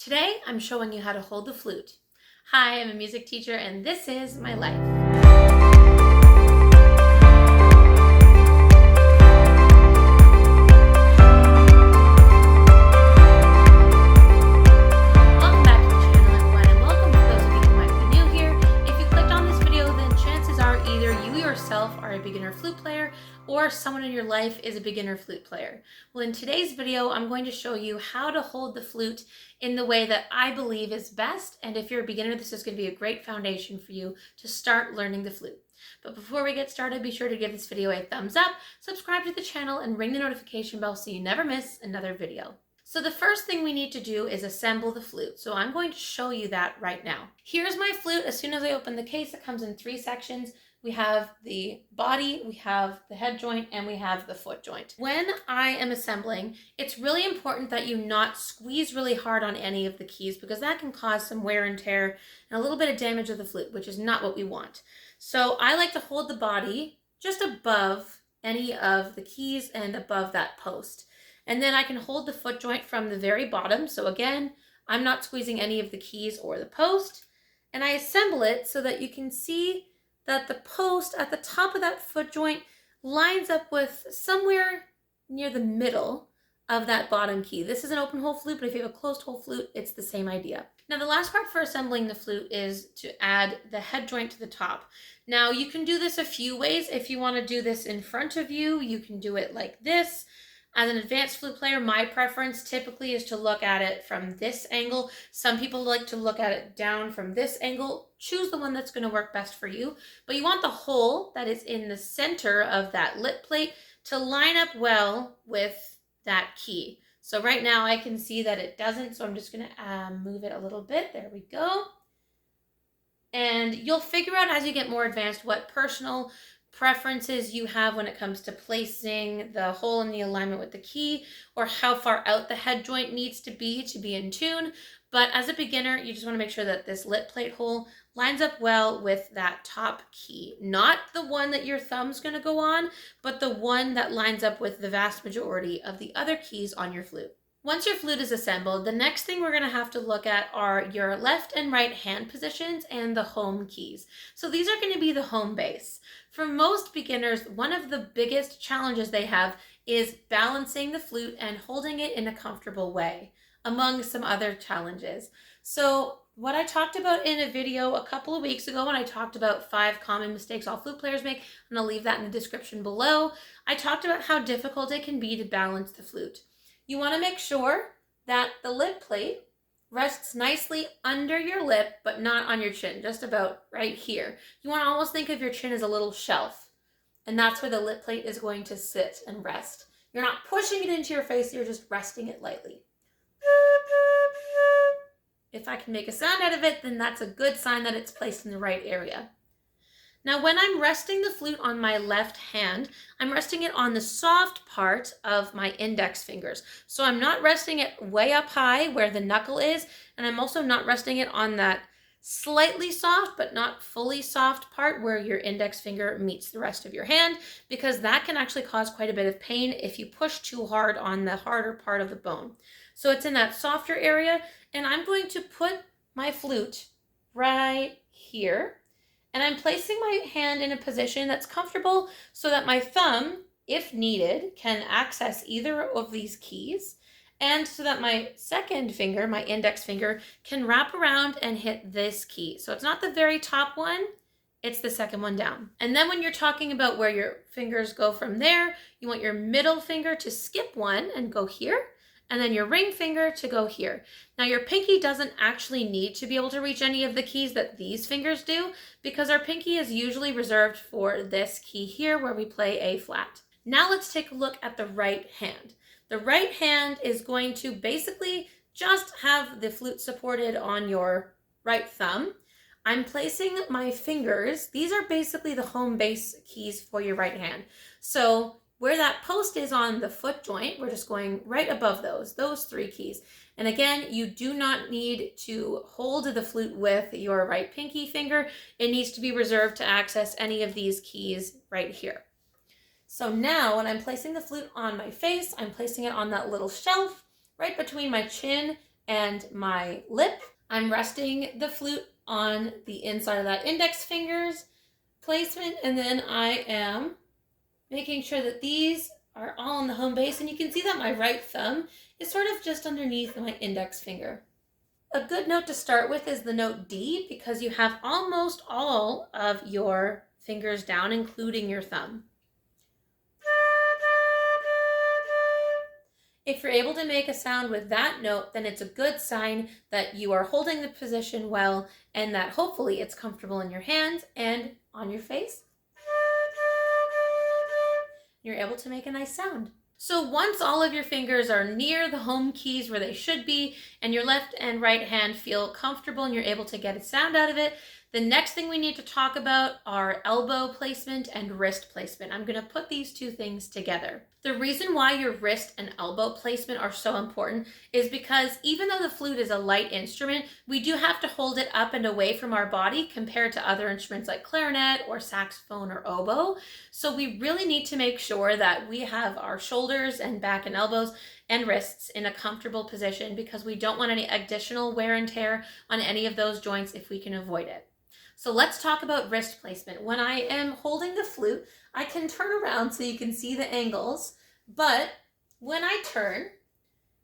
Today, I'm showing you how to hold the flute. Hi, I'm a music teacher and this is my life. Welcome back to the channel, everyone, and welcome to those of you who might be new here. If you clicked on this video, then chances are either you yourself are a beginner flute player or someone in your life is a beginner flute player. Well, in today's video, I'm going to show you how to hold the flute in the way that I believe is best. And if you're a beginner, this is going to be a great foundation for you to start learning the flute. But before we get started, be sure to give this video a thumbs up, subscribe to the channel, and ring the notification bell so you never miss another video. So the first thing we need to do is assemble the flute. So I'm going to show you that right now. Here's my flute. As soon as I open the case, it comes in 3 sections. We have the body, we have the head joint, and we have the foot joint. When I am assembling, it's really important that you not squeeze really hard on any of the keys because that can cause some wear and tear and a little bit of damage of the flute, which is not what we want. So I like to hold the body just above any of the keys and above that post. And then I can hold the foot joint from the very bottom. So again, I'm not squeezing any of the keys or the post. And I assemble it so that you can see that the post at the top of that foot joint lines up with somewhere near the middle of that bottom key. This is an open hole flute, but if you have a closed hole flute, it's the same idea. Now, the last part for assembling the flute is to add the head joint to the top. Now, you can do this a few ways. If you want to do this in front of you, you can do it like this. As an advanced flute player, my preference typically is to look at it from this angle. Some people like to look at it down from this angle. Choose the one that's going to work best for you. But you want the hole that is in the center of that lip plate to line up well with that key. So right now I can see that it doesn't, so I'm just going to move it a little bit. There we go. And you'll figure out as you get more advanced what personal preferences you have when it comes to placing the hole in the alignment with the key or how far out the head joint needs to be in tune. But as a beginner, you just want to make sure that this lip plate hole lines up well with that top key. Not the one that your thumb's going to go on, but the one that lines up with the vast majority of the other keys on your flute. Once your flute is assembled, the next thing we're going to have to look at are your left and right hand positions and the home keys. So these are going to be the home base. For most beginners, one of the biggest challenges they have is balancing the flute and holding it in a comfortable way, among some other challenges. So what I talked about in a video a couple of weeks ago when I talked about 5 common mistakes all flute players make, and I'll leave that in the description below, I talked about how difficult it can be to balance the flute. You want to make sure that the lip plate rests nicely under your lip, but not on your chin, just about right here. You want to almost think of your chin as a little shelf, and that's where the lip plate is going to sit and rest. You're not pushing it into your face, you're just resting it lightly. If I can make a sound out of it, then that's a good sign that it's placed in the right area. Now, when I'm resting the flute on my left hand, I'm resting it on the soft part of my index fingers. So I'm not resting it way up high where the knuckle is, and I'm also not resting it on that slightly soft but not fully soft part where your index finger meets the rest of your hand, because that can actually cause quite a bit of pain if you push too hard on the harder part of the bone. So it's in that softer area, and I'm going to put my flute right here. And I'm placing my hand in a position that's comfortable so that my thumb, if needed, can access either of these keys, and so that my second finger, my index finger, can wrap around and hit this key. So it's not the very top one, it's the second one down. And then when you're talking about where your fingers go from there, you want your middle finger to skip one and go here, and then your ring finger to go here. Now your pinky doesn't actually need to be able to reach any of the keys that these fingers do, because our pinky is usually reserved for this key here where we play A flat. Now let's take a look at the right hand. The right hand is going to basically just have the flute supported on your right thumb. I'm placing my fingers, these are basically the home base keys for your right hand. So where that post is on the foot joint, we're just going right above those 3 keys. And again, you do not need to hold the flute with your right pinky finger. It needs to be reserved to access any of these keys right here. So now when I'm placing the flute on my face, I'm placing it on that little shelf right between my chin and my lip. I'm resting the flute on the inside of that index finger's placement, and then I am making sure that these are all on the home base, and you can see that my right thumb is sort of just underneath my index finger. A good note to start with is the note D, because you have almost all of your fingers down, including your thumb. If you're able to make a sound with that note, then it's a good sign that you are holding the position well and that hopefully it's comfortable in your hands and on your face. You're able to make a nice sound. So once all of your fingers are near the home keys where they should be, and your left and right hand feel comfortable and you're able to get a sound out of it, the next thing we need to talk about are elbow placement and wrist placement. I'm going to put these two things together. The reason why your wrist and elbow placement are so important is because even though the flute is a light instrument, we do have to hold it up and away from our body compared to other instruments like clarinet or saxophone or oboe. So we really need to make sure that we have our shoulders and back and elbows and wrists in a comfortable position, because we don't want any additional wear and tear on any of those joints if we can avoid it. So let's talk about wrist placement. When I am holding the flute, I can turn around so you can see the angles, but when I turn,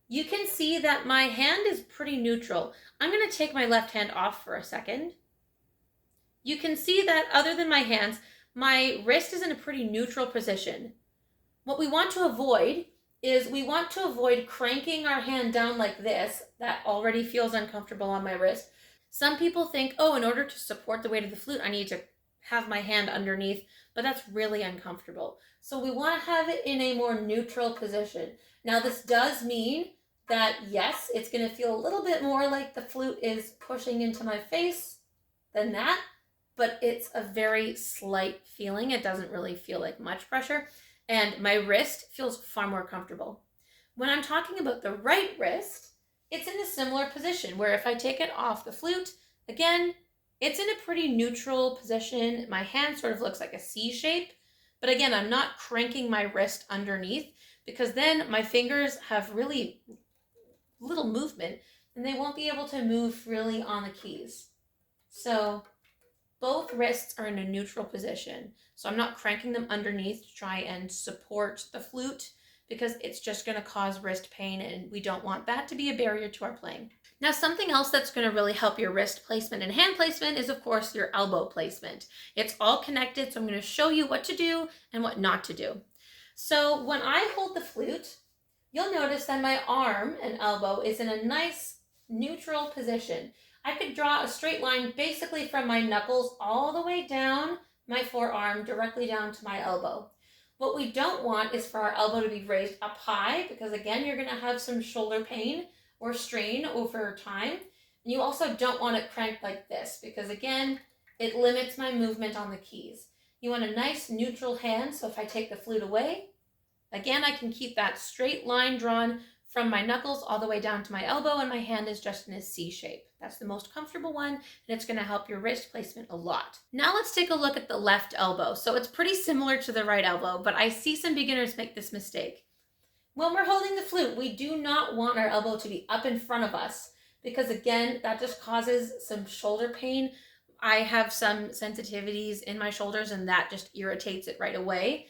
you can see that my hand is pretty neutral. I'm going to take my left hand off for a second. You can see that other than my hands, my wrist is in a pretty neutral position. What we want to avoid is we want to avoid cranking our hand down like this. That already feels uncomfortable on my wrist. Some people think, oh, in order to support the weight of the flute, I need to have my hand underneath, but that's really uncomfortable. So we want to have it in a more neutral position. Now, this does mean that, yes, it's going to feel a little bit more like the flute is pushing into my face than that, but it's a very slight feeling. It doesn't really feel like much pressure, and my wrist feels far more comfortable. When I'm talking about the right wrist, it's in a similar position where if I take it off the flute, again, it's in a pretty neutral position. My hand sort of looks like a C shape, but again, I'm not cranking my wrist underneath, because then my fingers have really little movement and they won't be able to move freely on the keys. So both wrists are in a neutral position. So I'm not cranking them underneath to try and support the flute, because it's just going to cause wrist pain, and we don't want that to be a barrier to our playing. Now, something else that's going to really help your wrist placement and hand placement is, of course, your elbow placement. It's all connected, so I'm going to show you what to do and what not to do. So when I hold the flute, you'll notice that my arm and elbow is in a nice neutral position. I could draw a straight line basically from my knuckles all the way down my forearm, directly down to my elbow. What we don't want is for our elbow to be raised up high, because again, you're going to have some shoulder pain or strain over time. And you also don't want it cranked like this, because again, it limits my movement on the keys. You want a nice neutral hand, so if I take the flute away, again, I can keep that straight line drawn from my knuckles all the way down to my elbow, and my hand is just in a C shape. That's the most comfortable one, and it's going to help your wrist placement a lot. Now let's take a look at the left elbow. So it's pretty similar to the right elbow, but I see some beginners make this mistake. When we're holding the flute, we do not want our elbow to be up in front of us, because again, that just causes some shoulder pain. I have some sensitivities in my shoulders, and that just irritates it right away.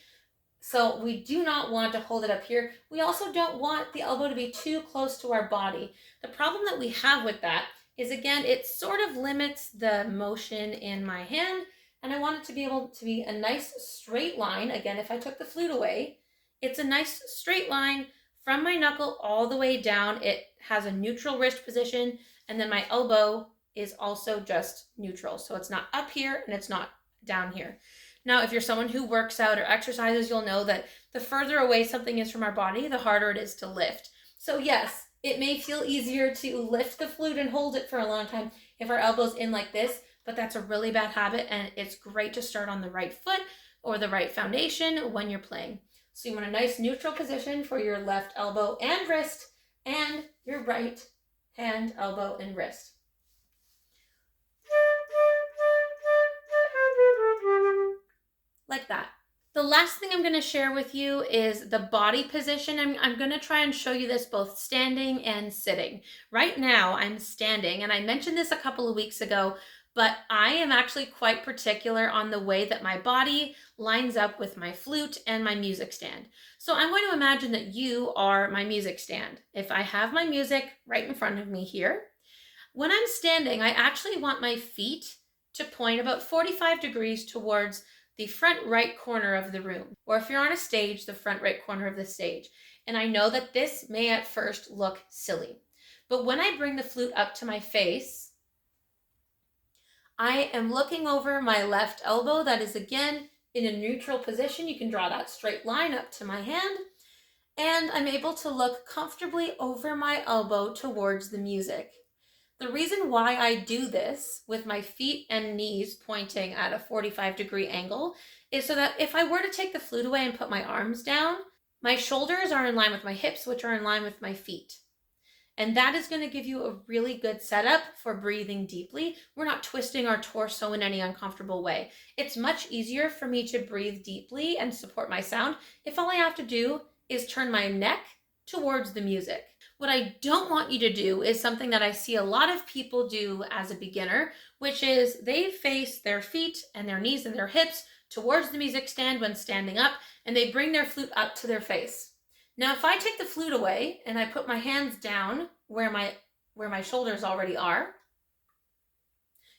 So we do not want to hold it up here. We also don't want the elbow to be too close to our body. The problem that we have with that is, again, it sort of limits the motion in my hand, and I want it to be able to be a nice straight line. Again, if I took the flute away, it's a nice straight line from my knuckle all the way down. It has a neutral wrist position, and then my elbow is also just neutral. So it's not up here and it's not down here. Now, if you're someone who works out or exercises, you'll know that the further away something is from our body, the harder it is to lift. So yes, it may feel easier to lift the flute and hold it for a long time if our elbow's in like this, but that's a really bad habit, and it's great to start on the right foot or the right foundation when you're playing. So you want a nice neutral position for your left elbow and wrist, and your right hand, elbow, and wrist. Like that. The last thing I'm going to share with you is the body position. I'm going to try and show you this both standing and sitting. Right now, I'm standing, and I mentioned this a couple of weeks ago, but I am actually quite particular on the way that my body lines up with my flute and my music stand. So I'm going to imagine that you are my music stand. If I have my music right in front of me here, when I'm standing, I actually want my feet to point about 45 degrees towards the front right corner of the room, or if you're on a stage, the front right corner of the stage. And I know that this may at first look silly, but when I bring the flute up to my face, I am looking over my left elbow. That is again in a neutral position. You can draw that straight line up to my hand, and I'm able to look comfortably over my elbow towards the music. The reason why I do this with my feet and knees pointing at a 45-degree angle is so that if I were to take the flute away and put my arms down, my shoulders are in line with my hips, which are in line with my feet. And that is going to give you a really good setup for breathing deeply. We're not twisting our torso in any uncomfortable way. It's much easier for me to breathe deeply and support my sound if all I have to do is turn my neck towards the music. What I don't want you to do is something that I see a lot of people do as a beginner, which is they face their feet and their knees and their hips towards the music stand when standing up, and they bring their flute up to their face. Now, if I take the flute away and I put my hands down where my shoulders already are,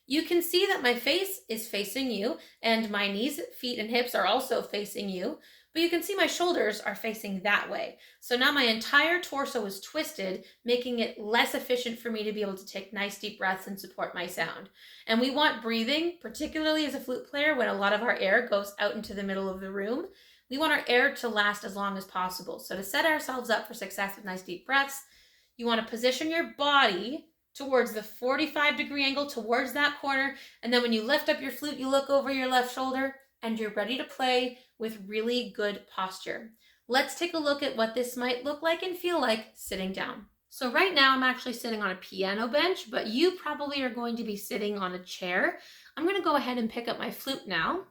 you can see that my face is facing you and my knees, feet, and hips are also facing you, but you can see my shoulders are facing that way. So now my entire torso is twisted, making it less efficient for me to be able to take nice deep breaths and support my sound. And we want breathing, particularly as a flute player, when a lot of our air goes out into the middle of the room. We want our air to last as long as possible. So to set ourselves up for success with nice deep breaths, you want to position your body towards the 45-degree angle towards that corner. And then when you lift up your flute, you look over your left shoulder and you're ready to play with really good posture. Let's take a look at what this might look like and feel like sitting down. So right now I'm actually sitting on a piano bench, but you probably are going to be sitting on a chair. I'm going to go ahead and pick up my flute now.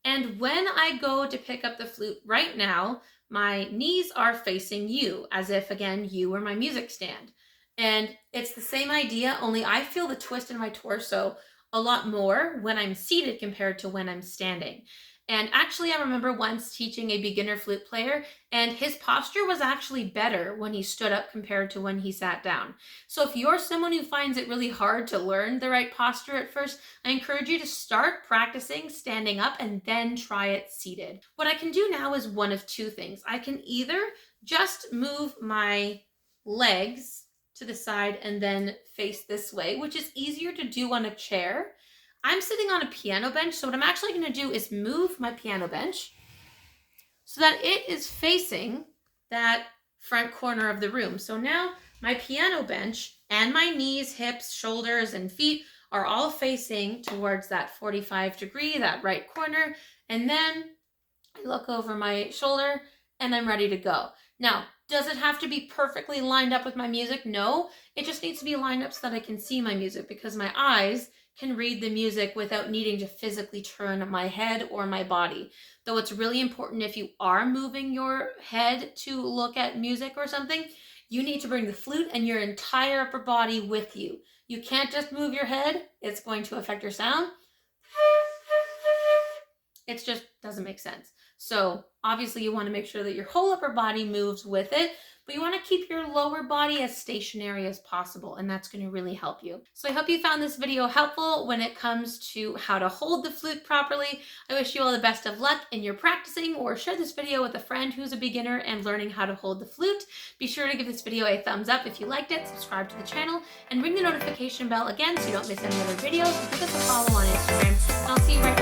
And when I go to pick up the flute right now, my knees are facing you, as if, again, you were my music stand. And it's the same idea, only I feel the twist in my torso a lot more when I'm seated compared to when I'm standing. And actually, I remember once teaching a beginner flute player, and his posture was actually better when he stood up compared to when he sat down. So if you're someone who finds it really hard to learn the right posture at first, I encourage you to start practicing standing up and then try it seated. What I can do now is one of two things. I can either just move my legs to the side and then face this way, which is easier to do on a chair. I'm sitting on a piano bench, so what I'm actually going to do is move my piano bench so that it is facing that front corner of the room. So now my piano bench and my knees, hips, shoulders, and feet are all facing towards that 45-degree, that right corner. And then I look over my shoulder and I'm ready to go. Now, does it have to be perfectly lined up with my music? No, it just needs to be lined up so that I can see my music, because my eyes can read the music without needing to physically turn my head or my body. Though it's really important, if you are moving your head to look at music or something, you need to bring the flute and your entire upper body with you. You can't just move your head. It's going to affect your sound. It just doesn't make sense. So obviously you want to make sure that your whole upper body moves with it, but you want to keep your lower body as stationary as possible, and that's going to really help you. So I hope you found this video helpful when it comes to how to hold the flute properly. I wish you all the best of luck in your practicing, or share this video with a friend who's a beginner and learning how to hold the flute. Be sure to give this video a thumbs up if you liked it, subscribe to the channel, and ring the notification bell again so you don't miss any other videos, and give us a follow on Instagram. I'll see you right